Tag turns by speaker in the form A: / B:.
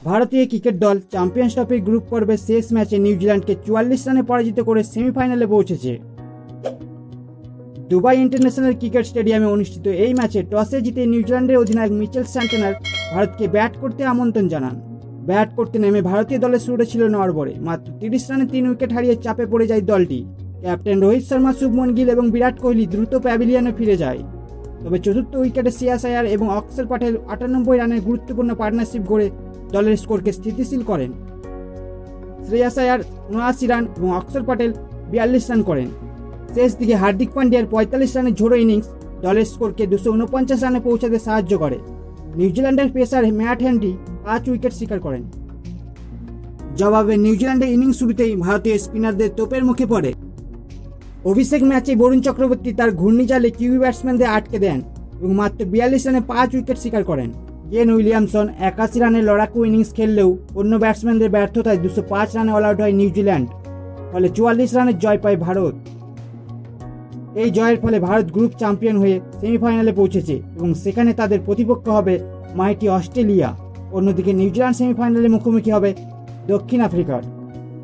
A: ভারতীয় ক্রিকেট দল চ্যাম্পিয়ন্স ট্রফির গ্রুপ পর্বের শেষ ম্যাচে নিউজিল্যান্ডকে 44 রানে পরাজিত করে সেমিফাইনালে পৌঁছেছে। দুবাই ইন্টারন্যাশনাল ক্রিকেট স্টেডিয়ামে অনুষ্ঠিত এই ম্যাচে টসে জিতে নিউজিল্যান্ডের অধিনায়ক মিচেল স্যান্টনার ভারতকে ব্যাট করতে আমন্ত্রণ জানান। ব্যাট করতে নেমে ভারতীয় দলের শুরু ছিল নড়বড়ে। মাত্র 30 রানে 3 উইকেট হারিয়ে চাপে পড়ে যায় দলটি। ক্যাপ্টেন রোহিত শর্মা, শুভমন গিল এবং বিরাট কোহলি দ্রুত প্যাভিলিয়নে ফিরে যায়। তবে চতুর্থ উইকেটে শ্রেয়াস আয়ার এবং অক্ষর প্যাটেল 98 রানের গুরুত্বপূর্ণ পার্টনারশিপ গড়ে দলের স্কোরকে স্থিতিশীল করেন। শ্রেয়াস আয়ার 79 রান এবং অক্ষর প্যাটেল 42 রান করেন। শেষ দিকে হার্দিক পান্ডিয়ার 45 রানের ঝোড়ো ইনিংস দলের স্কোরকে 249 রানে পৌঁছাতে সাহায্য করে। নিউজিল্যান্ডের পেসার ম্যাট হেনরি 5 উইকেট শিকার করেন। জবাবে নিউজিল্যান্ডের ইনিংস শুরুতেই ভারতীয় স্পিনারদের তোপের মুখে পড়ে। অভিষেক ম্যাচে বরুণ চক্রবর্তী তার ঘূর্ণিজালে কিউই ব্যাটসম্যানদের আটকে দেন এবং মাত্র 42 রানে 5 উইকেট শিকার করেন। কেন উইলিয়ামসন 81 রানের লড়াকু ইনিংস খেললেও অন্য ব্যাটসম্যানদের ব্যর্থতায় 205 রানে অল আউট হয় নিউজিল্যান্ড। ফলে 44 রানের জয় পায় ভারত। এই জয়ের ফলে ভারত গ্রুপ চ্যাম্পিয়ন হয়ে সেমিফাইনালে পৌঁছেছে এবং সেখানে তাদের প্রতিপক্ষ হবে মাইটি অস্ট্রেলিয়া। অন্যদিকে নিউজিল্যান্ড সেমিফাইনালে মুখোমুখি হবে দক্ষিণ আফ্রিকার।